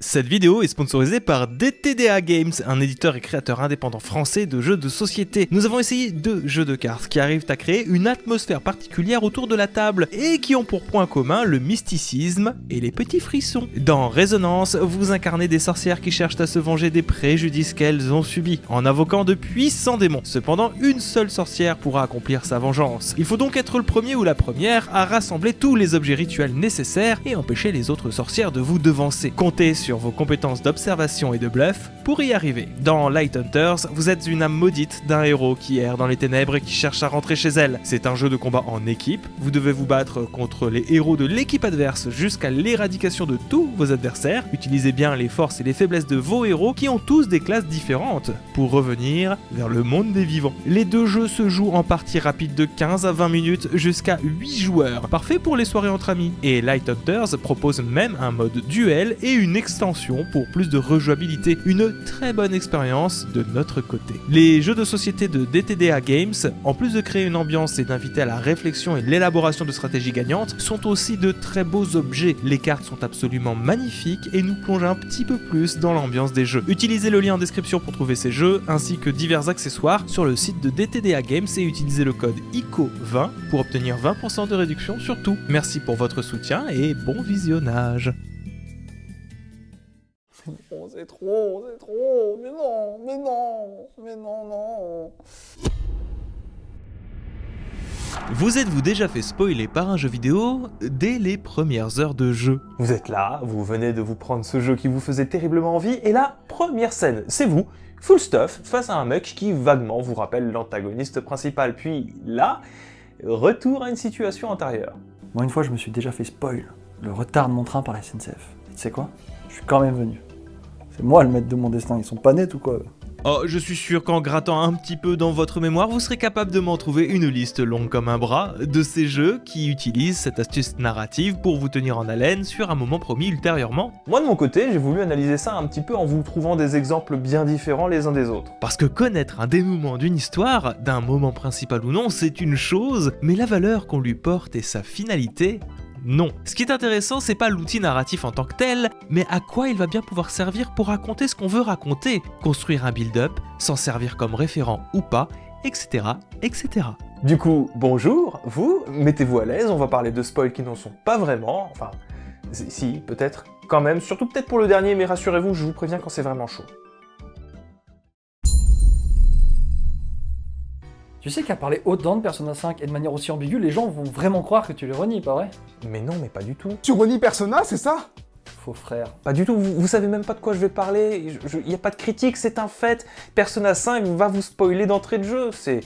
Cette vidéo est sponsorisée par DTDA Games, un éditeur et créateur indépendant français de jeux de société. Nous avons essayé 2 jeux de cartes qui arrivent à créer une atmosphère particulière autour de la table et qui ont pour point commun le mysticisme et les petits frissons. Dans Résonance, vous incarnez des sorcières qui cherchent à se venger des préjudices qu'elles ont subis, en invoquant de puissants démons. Cependant, une seule sorcière pourra accomplir sa vengeance. Il faut donc être le premier ou la première à rassembler tous les objets rituels nécessaires et empêcher les autres sorcières de vous devancer. Comptez sur vos compétences d'observation et de bluff pour y arriver. Dans Light Hunters, vous êtes une âme maudite d'un héros qui erre dans les ténèbres et qui cherche à rentrer chez elle. C'est un jeu de combat en équipe, vous devez vous battre contre les héros de l'équipe adverse jusqu'à l'éradication de tous vos adversaires. Utilisez bien les forces et les faiblesses de vos héros qui ont tous des classes différentes pour revenir vers le monde des vivants. Les 2 jeux se jouent en partie rapide de 15 à 20 minutes jusqu'à 8 joueurs, parfait pour les soirées entre amis. Et Light Hunters propose même un mode duel et une extension pour plus de rejouabilité. Une très bonne expérience de notre côté. Les jeux de société de DTDA Games, en plus de créer une ambiance et d'inviter à la réflexion et l'élaboration de stratégies gagnantes, sont aussi de très beaux objets. Les cartes sont absolument magnifiques et nous plongent un petit peu plus dans l'ambiance des jeux. Utilisez le lien en description pour trouver ces jeux, ainsi que divers accessoires sur le site de DTDA Games et utilisez le code ICO20 pour obtenir 20% de réduction sur tout. Merci pour votre soutien et bon visionnage. Oh, c'est trop, mais non. Vous êtes-vous déjà fait spoiler par un jeu vidéo dès les premières heures de jeu? Vous êtes là, vous venez de vous prendre ce jeu qui vous faisait terriblement envie, et la première scène, c'est vous, full stuff, face à un mec qui vaguement vous rappelle l'antagoniste principal. Puis là, retour à une situation antérieure. Moi, une fois, je me suis déjà fait spoil le retard de mon train par la SNCF. Et tu sais quoi? Je suis quand même venu. C'est moi le maître de mon destin, ils sont pas nets ou quoi? Oh, je suis sûr qu'en grattant un petit peu dans votre mémoire, vous serez capable de m'en trouver une liste longue comme un bras de ces jeux qui utilisent cette astuce narrative pour vous tenir en haleine sur un moment promis ultérieurement. Moi de mon côté, j'ai voulu analyser ça un petit peu en vous trouvant des exemples bien différents les uns des autres. Parce que connaître un dénouement d'une histoire, d'un moment principal ou non, c'est une chose, mais la valeur qu'on lui porte et sa finalité, non. Ce qui est intéressant, c'est pas l'outil narratif en tant que tel, mais à quoi il va bien pouvoir servir pour raconter ce qu'on veut raconter, construire un build-up, s'en servir comme référent ou pas, etc., etc. Du coup, bonjour, vous, mettez-vous à l'aise, on va parler de spoils qui n'en sont pas vraiment, enfin, si, peut-être, quand même, surtout peut-être pour le dernier, mais rassurez-vous, je vous préviens quand c'est vraiment chaud. Tu sais qu'à parler autant de Persona 5 et de manière aussi ambiguë, les gens vont vraiment croire que tu les renies, pas vrai? Mais non, mais pas du tout. Tu renies Persona, c'est ça? Faux frère. Pas du tout, vous savez même pas de quoi je vais parler, y a pas de critique, c'est un fait. Persona 5 va vous spoiler d'entrée de jeu, c'est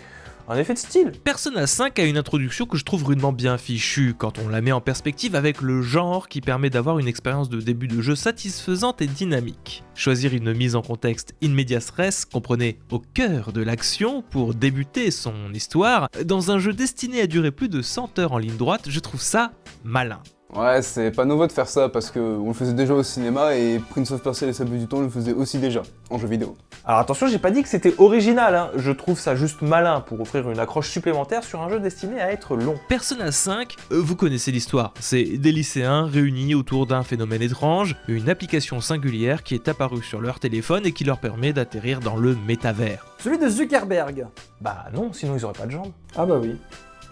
un effet de style. Persona 5 a une introduction que je trouve rudement bien fichue quand on la met en perspective avec le genre qui permet d'avoir une expérience de début de jeu satisfaisante et dynamique. Choisir une mise en contexte in medias res, comprenez au cœur de l'action pour débuter son histoire, dans un jeu destiné à durer plus de 100 heures en ligne droite, je trouve ça malin. Ouais, c'est pas nouveau de faire ça parce qu'on le faisait déjà au cinéma et Prince of Persia et les Sables du Temps le faisait aussi déjà en jeu vidéo. Alors attention, j'ai pas dit que c'était original, hein. Je trouve ça juste malin pour offrir une accroche supplémentaire sur un jeu destiné à être long. Persona 5, vous connaissez l'histoire, c'est des lycéens réunis autour d'un phénomène étrange, une application singulière qui est apparue sur leur téléphone et qui leur permet d'atterrir dans le métavers. Celui de Zuckerberg. Bah non, sinon ils auraient pas de jambes. Ah bah oui.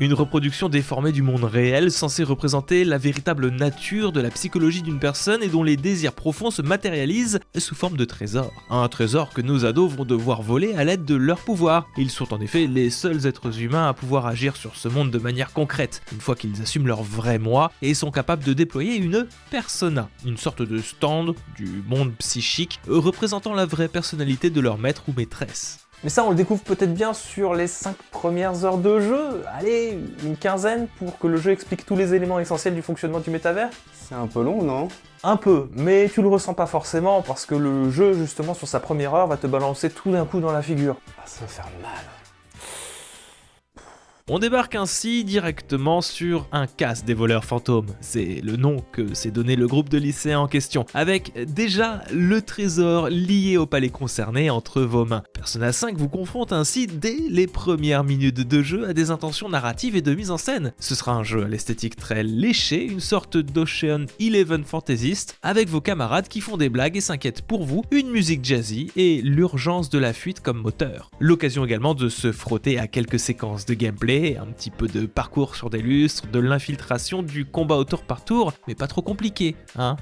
Une reproduction déformée du monde réel censée représenter la véritable nature de la psychologie d'une personne et dont les désirs profonds se matérialisent sous forme de trésors. Un trésor que nos ados vont devoir voler à l'aide de leur pouvoir. Ils sont en effet les seuls êtres humains à pouvoir agir sur ce monde de manière concrète, une fois qu'ils assument leur vrai moi et sont capables de déployer une persona, une sorte de stand du monde psychique représentant la vraie personnalité de leur maître ou maîtresse. Mais ça, on le découvre peut-être bien sur les 5 premières heures de jeu. Allez, une quinzaine pour que le jeu explique tous les éléments essentiels du fonctionnement du métavers. C'est un peu long, non? Un peu, mais tu le ressens pas forcément parce que le jeu, justement, sur sa première heure, va te balancer tout d'un coup dans la figure. Ah, ça va faire mal. On débarque ainsi directement sur un casse des voleurs fantômes, c'est le nom que s'est donné le groupe de lycéens en question, avec déjà le trésor lié au palais concerné entre vos mains. Persona 5 vous confronte ainsi dès les premières minutes de jeu à des intentions narratives et de mise en scène. Ce sera un jeu à l'esthétique très léché, une sorte d'Ocean 11 fantaisiste, avec vos camarades qui font des blagues et s'inquiètent pour vous, une musique jazzy et l'urgence de la fuite comme moteur. L'occasion également de se frotter à quelques séquences de gameplay, un petit peu de parcours sur des lustres, de l'infiltration, du combat au tour par tour, mais pas trop compliqué,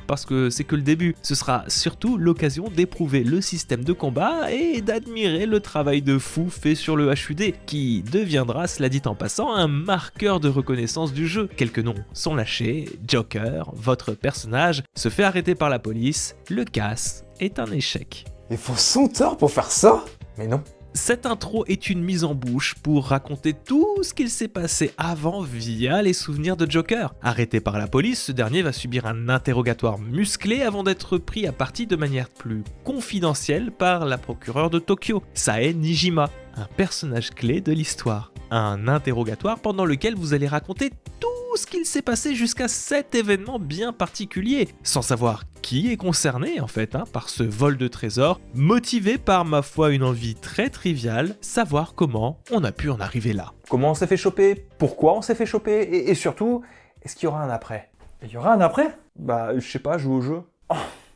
parce que c'est que le début. Ce sera surtout l'occasion d'éprouver le système de combat et d'admirer le travail de fou fait sur le HUD, qui deviendra, cela dit en passant, un marqueur de reconnaissance du jeu. Quelques noms sont lâchés, Joker, votre personnage, se fait arrêter par la police, le casse est un échec. Il faut son tort pour faire ça? Mais non. Cette intro est une mise en bouche pour raconter tout ce qu'il s'est passé avant via les souvenirs de Joker. Arrêté par la police, ce dernier va subir un interrogatoire musclé avant d'être pris à partie de manière plus confidentielle par la procureure de Tokyo, Sae Nijima, un personnage clé de l'histoire. Un interrogatoire pendant lequel vous allez raconter tout ce qu'il s'est passé jusqu'à cet événement bien particulier, sans savoir qui est concerné en fait par ce vol de trésor, motivé par ma foi une envie très triviale, savoir comment on a pu en arriver là. Comment on s'est fait choper? Pourquoi on s'est fait choper? Et surtout, est-ce qu'il y aura un après? Il y aura un après? Bah, je sais pas, jouer au jeu.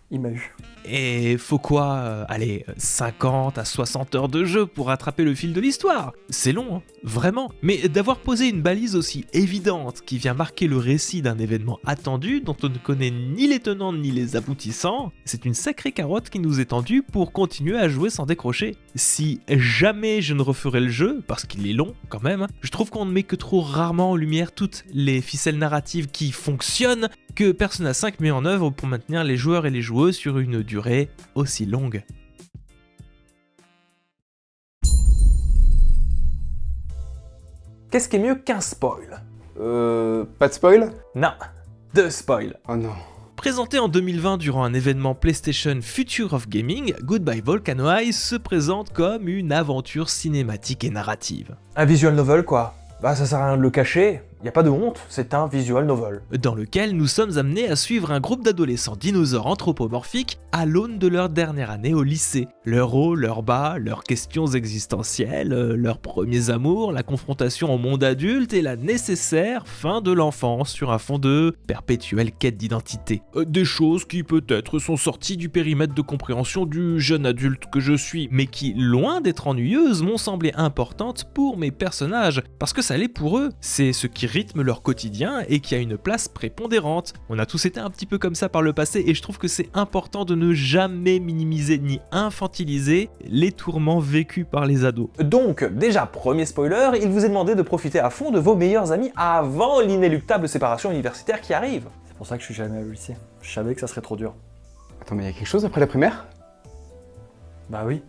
Il m'a eu. Et faut quoi, 50 à 60 heures de jeu pour rattraper le fil de l'histoire? C'est long, vraiment. Mais d'avoir posé une balise aussi évidente qui vient marquer le récit d'un événement attendu dont on ne connaît ni les tenants ni les aboutissants, c'est une sacrée carotte qui nous est tendue pour continuer à jouer sans décrocher. Si jamais je ne referai le jeu, parce qu'il est long quand même, je trouve qu'on ne met que trop rarement en lumière toutes les ficelles narratives qui fonctionnent que Persona 5 met en œuvre pour maintenir les joueurs et les joueuses sur une durée aussi longue. Qu'est-ce qui est mieux qu'un spoil? Pas de spoil? Non, de spoil. Oh non. Présenté en 2020 durant un événement PlayStation Future of Gaming, Goodbye Volcano High se présente comme une aventure cinématique et narrative. Un visual novel quoi. Bah ça sert à rien de le cacher, y a pas de honte, c'est un visual novel. Dans lequel nous sommes amenés à suivre un groupe d'adolescents dinosaures anthropomorphiques à l'aune de leur dernière année au lycée. Leurs hauts, leurs bas, leurs questions existentielles, leurs premiers amours, la confrontation au monde adulte et la nécessaire fin de l'enfance sur un fond de perpétuelle quête d'identité. Des choses qui peut-être sont sorties du périmètre de compréhension du jeune adulte que je suis, mais qui, loin d'être ennuyeuses, m'ont semblé importantes pour mes personnages, parce que ça l'est pour eux, c'est ce qui rythme leur quotidien et qui a une place prépondérante. On a tous été un petit peu comme ça par le passé et je trouve que c'est important de ne jamais minimiser ni infantiliser les tourments vécus par les ados. Donc, déjà, premier spoiler, il vous est demandé de profiter à fond de vos meilleurs amis avant l'inéluctable séparation universitaire qui arrive. C'est pour ça que je suis jamais allé au lycée. Je savais que ça serait trop dur. Attends, mais y a quelque chose après la primaire? Bah oui.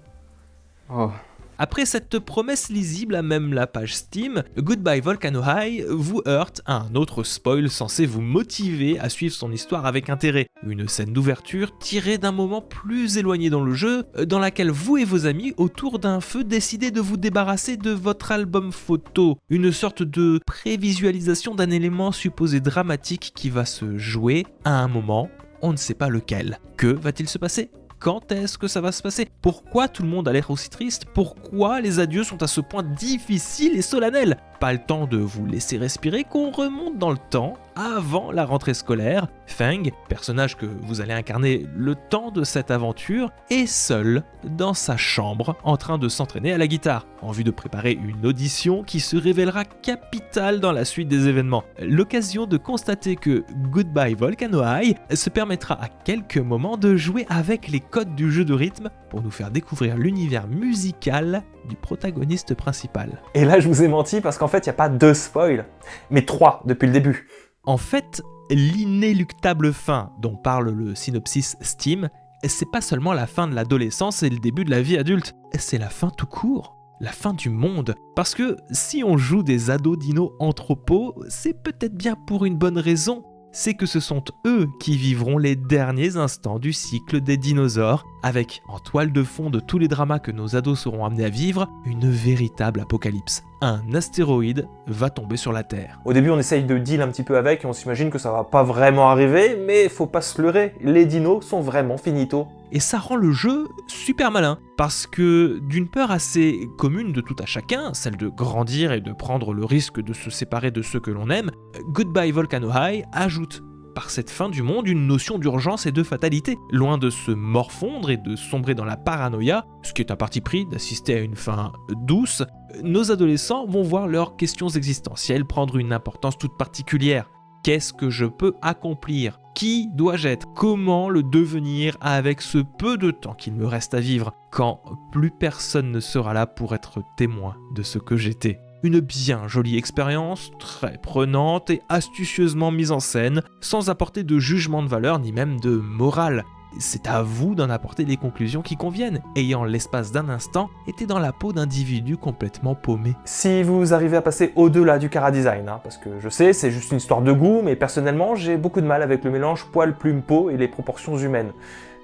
Oh. Après cette promesse lisible à même la page Steam, Goodbye Volcano High vous heurte à un autre spoil censé vous motiver à suivre son histoire avec intérêt. Une scène d'ouverture tirée d'un moment plus éloigné dans le jeu, dans laquelle vous et vos amis, autour d'un feu, décidez de vous débarrasser de votre album photo. Une sorte de prévisualisation d'un élément supposé dramatique qui va se jouer à un moment, on ne sait pas lequel. Que va-t-il se passer ? Quand est-ce que ça va se passer? Pourquoi tout le monde a l'air aussi triste? Pourquoi les adieux sont à ce point difficiles et solennels? Pas le temps de vous laisser respirer qu'on remonte dans le temps, avant la rentrée scolaire. Feng, personnage que vous allez incarner le temps de cette aventure, est seul dans sa chambre en train de s'entraîner à la guitare, en vue de préparer une audition qui se révélera capitale dans la suite des événements. L'occasion de constater que Goodbye Volcano High se permettra à quelques moments de jouer avec les codes du jeu de rythme pour nous faire découvrir l'univers musical du protagoniste principal. Et là, je vous ai menti parce qu'en fait, il n'y a pas 2 spoils, mais 3 depuis le début. En fait, l'inéluctable fin dont parle le synopsis Steam, c'est pas seulement la fin de l'adolescence et le début de la vie adulte, c'est la fin tout court. La fin du monde. Parce que si on joue des ados dinos anthropos, c'est peut-être bien pour une bonne raison. c'est que ce sont eux qui vivront les derniers instants du cycle des dinosaures, avec, en toile de fond de tous les dramas que nos ados seront amenés à vivre, une véritable apocalypse. Un astéroïde va tomber sur la Terre. Au début, on essaye de deal un petit peu avec et on s'imagine que ça va pas vraiment arriver, mais faut pas se leurrer, les dinos sont vraiment finito. Et ça rend le jeu super malin, parce que d'une peur assez commune de tout à chacun, celle de grandir et de prendre le risque de se séparer de ceux que l'on aime, Goodbye Volcano High ajoute par cette fin du monde une notion d'urgence et de fatalité. Loin de se morfondre et de sombrer dans la paranoïa, ce qui est un parti pris d'assister à une fin douce, nos adolescents vont voir leurs questions existentielles prendre une importance toute particulière. Qu'est-ce que je peux accomplir ? Qui dois-je être ? Comment le devenir avec ce peu de temps qu'il me reste à vivre, quand plus personne ne sera là pour être témoin de ce que j'étais ? Une bien jolie expérience, très prenante et astucieusement mise en scène, sans apporter de jugement de valeur ni même de morale. C'est à vous d'en apporter les conclusions qui conviennent, ayant l'espace d'un instant été dans la peau d'individus complètement paumés. Si vous arrivez à passer au-delà du chara-design, parce que je sais, c'est juste une histoire de goût, mais personnellement, j'ai beaucoup de mal avec le mélange poil-plume-peau et les proportions humaines.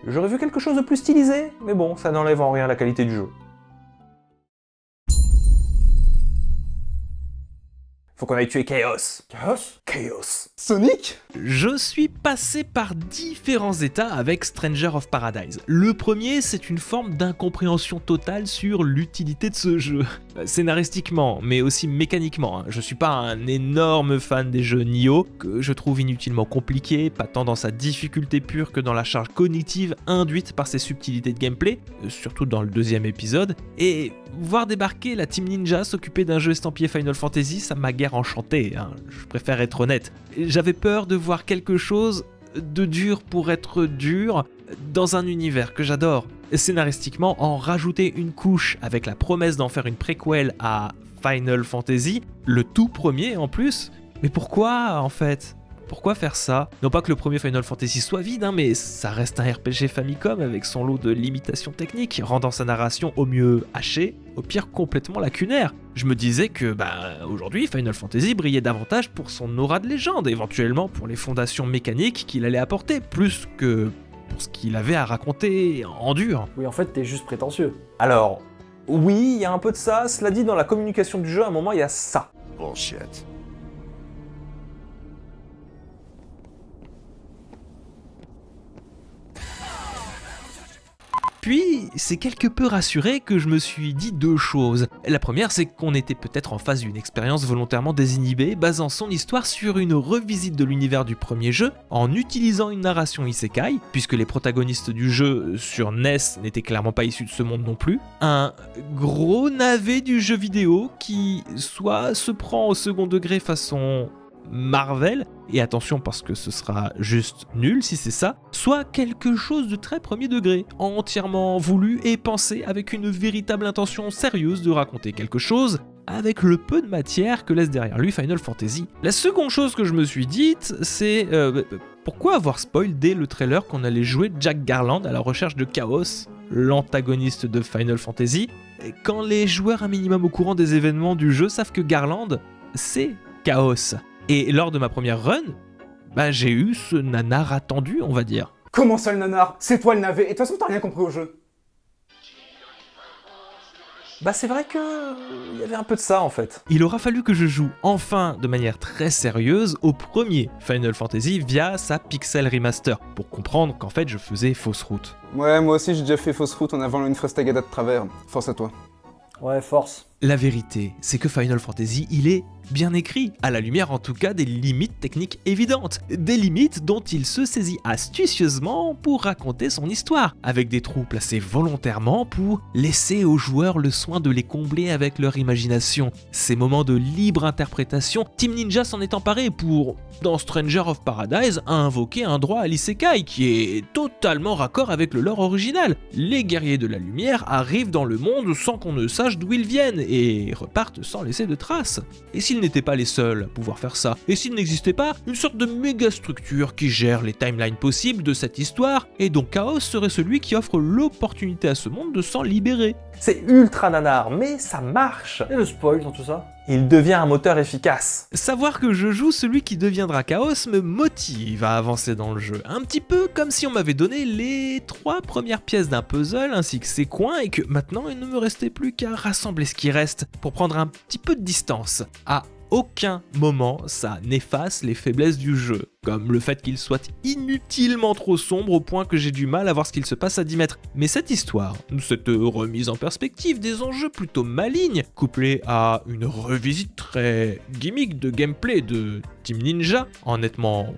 J'aurais vu quelque chose de plus stylisé, mais bon, ça n'enlève en rien la qualité du jeu. Faut qu'on aille tuer Chaos. Chaos. Sonic? Je suis passé par différents états avec Stranger of Paradise. Le premier, c'est une forme d'incompréhension totale sur l'utilité de ce jeu. Scénaristiquement, mais aussi mécaniquement. Je suis pas un énorme fan des jeux Nioh, que je trouve inutilement compliqué, pas tant dans sa difficulté pure que dans la charge cognitive induite par ses subtilités de gameplay, surtout dans le deuxième épisode. Et voir débarquer la Team Ninja s'occuper d'un jeu estampillé Final Fantasy, ça m'a guère enchanté, je préfère être honnête. J'avais peur de voir quelque chose de dur pour être dur dans un univers que j'adore. Scénaristiquement, en rajouter une couche avec la promesse d'en faire une préquelle à Final Fantasy, le tout premier en plus, mais pourquoi en fait ? Pourquoi faire ça ? Non pas que le premier Final Fantasy soit vide, mais ça reste un RPG Famicom avec son lot de limitations techniques, rendant sa narration au mieux hachée, au pire complètement lacunaire. Je me disais que, aujourd'hui, Final Fantasy brillait davantage pour son aura de légende, éventuellement pour les fondations mécaniques qu'il allait apporter, plus que pour ce qu'il avait à raconter en dur. Oui, en fait, t'es juste prétentieux. Alors, oui, il y a un peu de ça, cela dit, dans la communication du jeu, à un moment, il y a ça. Bullshit. Puis, c'est quelque peu rassuré que je me suis dit deux choses. La première, c'est qu'on était peut-être en face d'une expérience volontairement désinhibée, basant son histoire sur une revisite de l'univers du premier jeu, en utilisant une narration isekai, puisque les protagonistes du jeu sur NES n'étaient clairement pas issus de ce monde non plus. Un gros navet du jeu vidéo qui soit se prend au second degré façon Marvel, et attention parce que ce sera juste nul si c'est ça, soit quelque chose de très premier degré, entièrement voulu et pensé avec une véritable intention sérieuse de raconter quelque chose, avec le peu de matière que laisse derrière lui Final Fantasy. La seconde chose que je me suis dite, c'est pourquoi avoir spoil dès le trailer qu'on allait jouer Jack Garland à la recherche de Chaos, l'antagoniste de Final Fantasy, quand les joueurs un minimum au courant des événements du jeu savent que Garland, c'est Chaos. Et lors de ma première run, j'ai eu ce nanar attendu, on va dire. Comment ça le nanar? C'est toi le navet, et de toute façon t'as rien compris au jeu. C'est vrai que il y avait un peu de ça en fait. Il aura fallu que je joue enfin de manière très sérieuse au premier Final Fantasy via sa Pixel Remaster, pour comprendre qu'en fait je faisais fausse route. Ouais, moi aussi j'ai déjà fait fausse route en avant une Frestagada de travers. Force à toi. Ouais, force. La vérité, c'est que Final Fantasy, il est bien écrit, à la lumière en tout cas des limites techniques évidentes, des limites dont il se saisit astucieusement pour raconter son histoire, avec des trous placés volontairement pour laisser aux joueurs le soin de les combler avec leur imagination. Ces moments de libre interprétation, Team Ninja s'en est emparé pour, dans Stranger of Paradise, invoquer un droit à l'isekai qui est totalement raccord avec le lore original. Les guerriers de la lumière arrivent dans le monde sans qu'on ne sache d'où ils viennent et repartent sans laisser de traces. Et s'ils n'étaient pas les seuls à pouvoir faire ça, et s'il n'existait pas une sorte de méga structure qui gère les timelines possibles de cette histoire, et dont Chaos serait celui qui offre l'opportunité à ce monde de s'en libérer. C'est ultra nanar, mais ça marche. Et le spoil dans tout ça? il devient un moteur efficace. Savoir que je joue celui qui deviendra Chaos me motive à avancer dans le jeu, un petit peu comme si on m'avait donné les 3 premières pièces d'un puzzle ainsi que ses coins et que maintenant il ne me restait plus qu'à rassembler ce qui reste pour prendre un petit peu de distance. À aucun moment ça n'efface les faiblesses du jeu, comme le fait qu'il soit inutilement trop sombre au point que j'ai du mal à voir ce qu'il se passe à 10 mètres. Mais cette histoire, cette remise en perspective des enjeux plutôt malignes, couplée à une revisite très gimmick de gameplay de Team Ninja, en nettement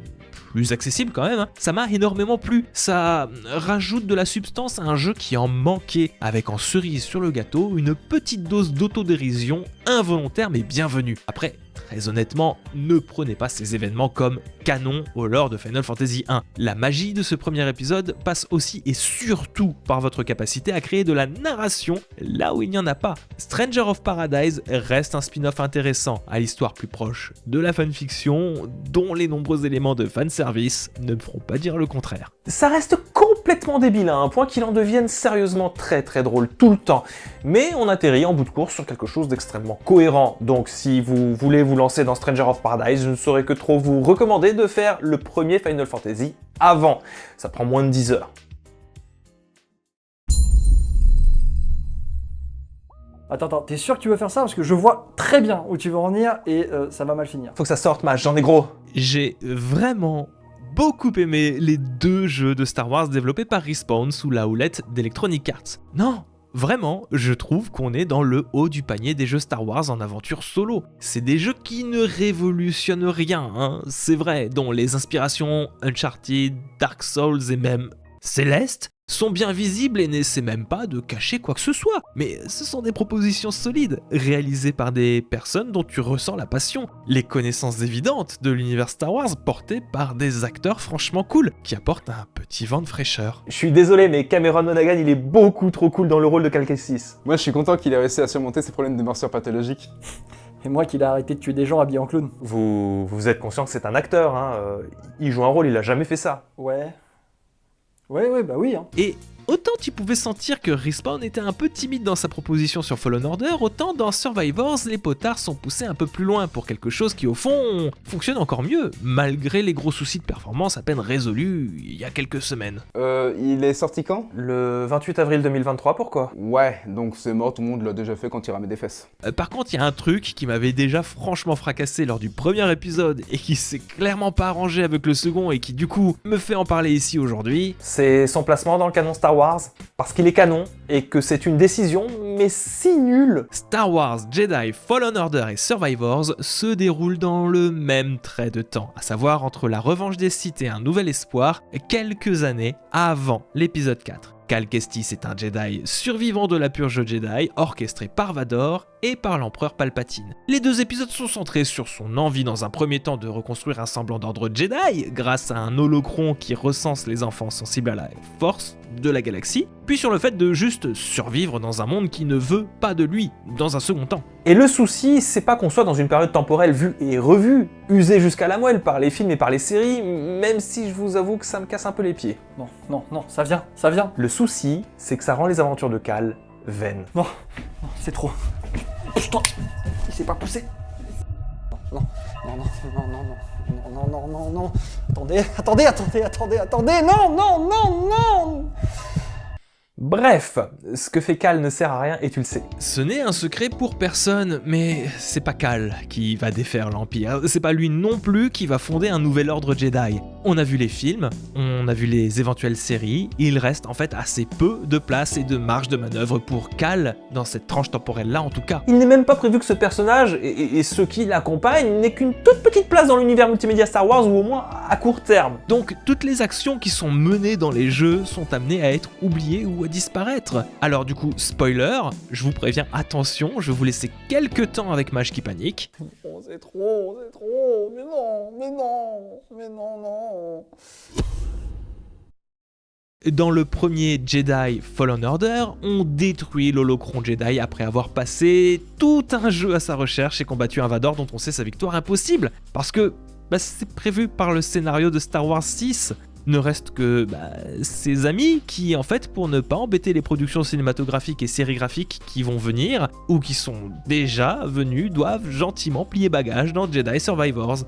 plus accessible quand même, hein, ça m'a énormément plu. Ça rajoute de la substance à un jeu qui en manquait, avec en cerise sur le gâteau une petite dose d'autodérision involontaire mais bienvenue. Après, très honnêtement, ne prenez pas ces événements comme canon au lore de Final Fantasy 1. La magie de ce premier épisode passe aussi et surtout par votre capacité à créer de la narration là où il n'y en a pas. Stranger of Paradise reste un spin-off intéressant à l'histoire plus proche de la fanfiction, dont les nombreux éléments de fanservice ne me feront pas dire le contraire. Ça reste complètement débile à un point qu'il en devienne sérieusement très drôle tout le temps. Mais on atterrit en bout de course sur quelque chose d'extrêmement cohérent. Donc si vous voulez vous lancer dans Stranger of Paradise, je ne saurais que trop vous recommander de faire le premier Final Fantasy avant. Ça prend moins de 10 heures. Attends, t'es sûr que tu veux faire ça? Parce que je vois très bien où tu veux en venir et ça va mal finir. Faut que ça sorte, Mage, j'en ai gros. J'ai vraiment beaucoup aimé les 2 jeux de Star Wars développés par Respawn sous la houlette d'Electronic Arts. Non, vraiment, je trouve qu'on est dans le haut du panier des jeux Star Wars en aventure solo. C'est des jeux qui ne révolutionnent rien, hein, c'est vrai, dont les inspirations Uncharted, Dark Souls et même Celeste sont bien visibles et n'essaient même pas de cacher quoi que ce soit. Mais ce sont des propositions solides, réalisées par des personnes dont tu ressens la passion, les connaissances évidentes de l'univers Star Wars portées par des acteurs franchement cool, qui apportent un petit vent de fraîcheur. Je suis désolé, mais Cameron Monaghan, il est beaucoup trop cool dans le rôle de Cal Kestis. Moi, je suis content qu'il ait réussi à surmonter ses problèmes de morsure pathologique. Et moi qu'il a arrêté de tuer des gens habillés en clown. Vous êtes conscient que c'est un acteur, hein, il joue un rôle, il a jamais fait ça. Ouais. Ouais, bah oui, hein. Et autant tu pouvais sentir que Respawn était un peu timide dans sa proposition sur Fallen Order, autant dans Survivors, les potards sont poussés un peu plus loin pour quelque chose qui au fond fonctionne encore mieux, malgré les gros soucis de performance à peine résolus il y a quelques semaines. Il est sorti quand? Le 28 avril 2023, pourquoi? Ouais, donc c'est mort, tout le monde l'a déjà fait quand il ramait des fesses. Par contre, il y a un truc qui m'avait déjà franchement fracassé lors du premier épisode et qui s'est clairement pas arrangé avec le second et qui du coup me fait en parler ici aujourd'hui. C'est son placement dans le canon Star Wars, parce qu'il est canon, et que c'est une décision, mais si nulle. Star Wars, Jedi, Fallen Order et Survivors se déroulent dans le même trait de temps, à savoir entre la revanche des Sith et un nouvel espoir, quelques années avant l'épisode 4. Cal Kestis est un Jedi survivant de la purge Jedi, orchestré par Vador et par l'empereur Palpatine. Les 2 épisodes sont centrés sur son envie dans un premier temps de reconstruire un semblant d'ordre Jedi grâce à un holocron qui recense les enfants sensibles à la force de la galaxie, puis sur le fait de juste survivre dans un monde qui ne veut pas de lui, dans un second temps. Et le souci, c'est pas qu'on soit dans une période temporelle vue et revue, usée jusqu'à la moelle par les films et par les séries, même si je vous avoue que ça me casse un peu les pieds. Non, ça vient. Le souci, c'est que ça rend les aventures de Cal vaines. Non, c'est trop. Putain, il s'est pas poussé. Non. Attendez, non. Bref, ce que fait Cal ne sert à rien et tu le sais. Ce n'est un secret pour personne, mais c'est pas Cal qui va défaire l'Empire, c'est pas lui non plus qui va fonder un nouvel ordre Jedi. On a vu les films, on a vu les éventuelles séries, il reste en fait assez peu de place et de marge de manœuvre pour Cal, dans cette tranche temporelle-là en tout cas. Il n'est même pas prévu que ce personnage et ceux qui l'accompagnent n'aient qu'une toute petite place dans l'univers multimédia Star Wars, ou au moins à court terme. Donc toutes les actions qui sont menées dans les jeux sont amenées à être oubliées ou à disparaître. Alors du coup, spoiler, je vous préviens, attention, je vais vous laisser quelques temps avec Mage qui panique. Oh, c'est trop, mais non. Dans le premier Jedi Fallen Order, on détruit l'holocron Jedi après avoir passé tout un jeu à sa recherche et combattu un Vador dont on sait sa victoire impossible, parce que c'est prévu par le scénario de Star Wars 6. Ne reste que ses amis qui, en fait, pour ne pas embêter les productions cinématographiques et sérigraphiques qui vont venir, ou qui sont déjà venus, doivent gentiment plier bagages dans Jedi Survivors.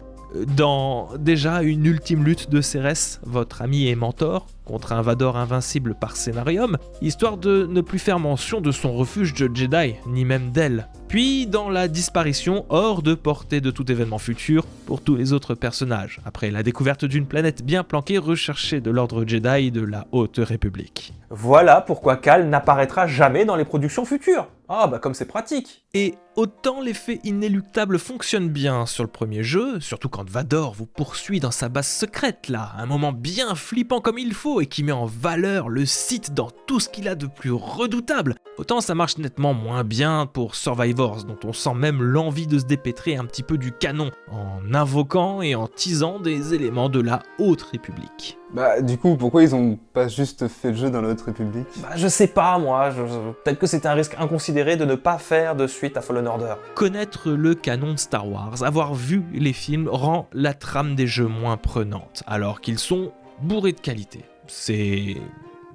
Dans déjà une ultime lutte de Cérès, votre ami et mentor, contre un Vador invincible par scénarium, histoire de ne plus faire mention de son refuge de Jedi, ni même d'elle. Puis dans la disparition hors de portée de tout événement futur pour tous les autres personnages, après la découverte d'une planète bien planquée recherchée de l'ordre Jedi de la Haute République. Voilà pourquoi Cal n'apparaîtra jamais dans les productions futures. Ah bah comme c'est pratique. Et autant l'effet inéluctable fonctionne bien sur le premier jeu, surtout quand Vador vous poursuit dans sa base secrète là, un moment bien flippant comme il faut et qui met en valeur le Sith dans tout ce qu'il a de plus redoutable, autant ça marche nettement moins bien pour Survivors, dont on sent même l'envie de se dépêtrer un petit peu du canon, en invoquant et en teasant des éléments de la Haute République. Bah du coup, pourquoi ils ont pas juste fait le jeu dans la Haute République? Bah je sais pas moi, peut-être que c'était un risque inconsidéré de ne pas faire de suite à Fallen Order. Connaître le canon de Star Wars, avoir vu les films rend la trame des jeux moins prenante, alors qu'ils sont bourrés de qualité. C'est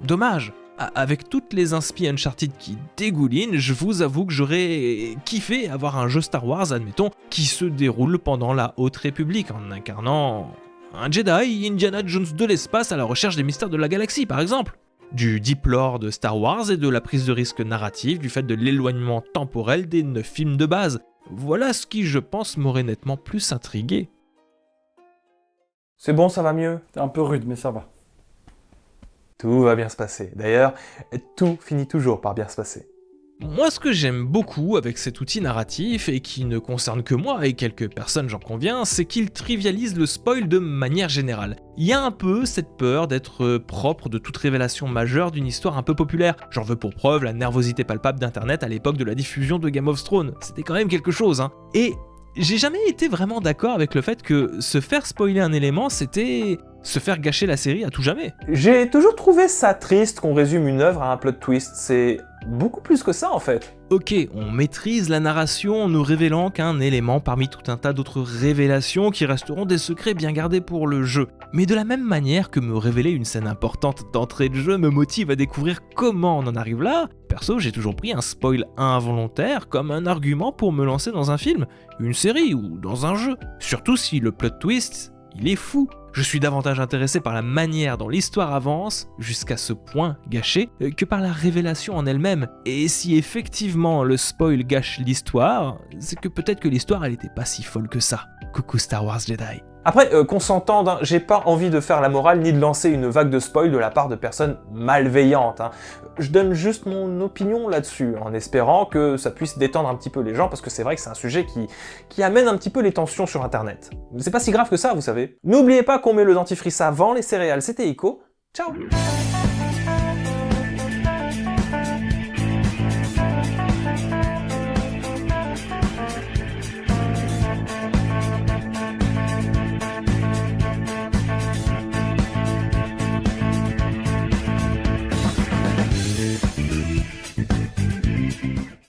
dommage. Avec toutes les inspi Uncharted qui dégoulinent, je vous avoue que j'aurais kiffé avoir un jeu Star Wars, admettons, qui se déroule pendant la Haute République, en incarnant un Jedi, Indiana Jones de l'espace à la recherche des mystères de la galaxie, par exemple. Du deep lore de Star Wars et de la prise de risque narrative du fait de l'éloignement temporel des 9 films de base. Voilà ce qui, je pense, m'aurait nettement plus intrigué. C'est bon, ça va mieux. C'est un peu rude, mais ça va. Tout va bien se passer. D'ailleurs, tout finit toujours par bien se passer. Moi, ce que j'aime beaucoup avec cet outil narratif, et qui ne concerne que moi et quelques personnes, j'en conviens, c'est qu'il trivialise le spoil de manière générale. Il y a un peu cette peur d'être propre de toute révélation majeure d'une histoire un peu populaire. J'en veux pour preuve la nervosité palpable d'Internet à l'époque de la diffusion de Game of Thrones. C'était quand même quelque chose, hein. Et j'ai jamais été vraiment d'accord avec le fait que se faire spoiler un élément, c'était se faire gâcher la série à tout jamais. J'ai toujours trouvé ça triste qu'on résume une œuvre à un plot twist, c'est beaucoup plus que ça en fait. Ok, on maîtrise la narration en nous révélant qu'un élément parmi tout un tas d'autres révélations qui resteront des secrets bien gardés pour le jeu. Mais de la même manière que me révéler une scène importante d'entrée de jeu me motive à découvrir comment on en arrive là, perso j'ai toujours pris un spoil involontaire comme un argument pour me lancer dans un film, une série ou dans un jeu. Surtout si le plot twist, il est fou. Je suis davantage intéressé par la manière dont l'histoire avance, jusqu'à ce point gâché, que par la révélation en elle-même. Et si effectivement le spoil gâche l'histoire, c'est que peut-être que l'histoire elle était pas si folle que ça. Coucou Star Wars Jedi. Après, qu'on s'entende, hein, j'ai pas envie de faire la morale ni de lancer une vague de spoil de la part de personnes malveillantes. Hein. Je donne juste mon opinion là-dessus, en espérant que ça puisse détendre un petit peu les gens, parce que c'est vrai que c'est un sujet qui amène un petit peu les tensions sur Internet. C'est pas si grave que ça, vous savez. N'oubliez pas qu'on met le dentifrice avant les céréales, c'était Ico. Ciao.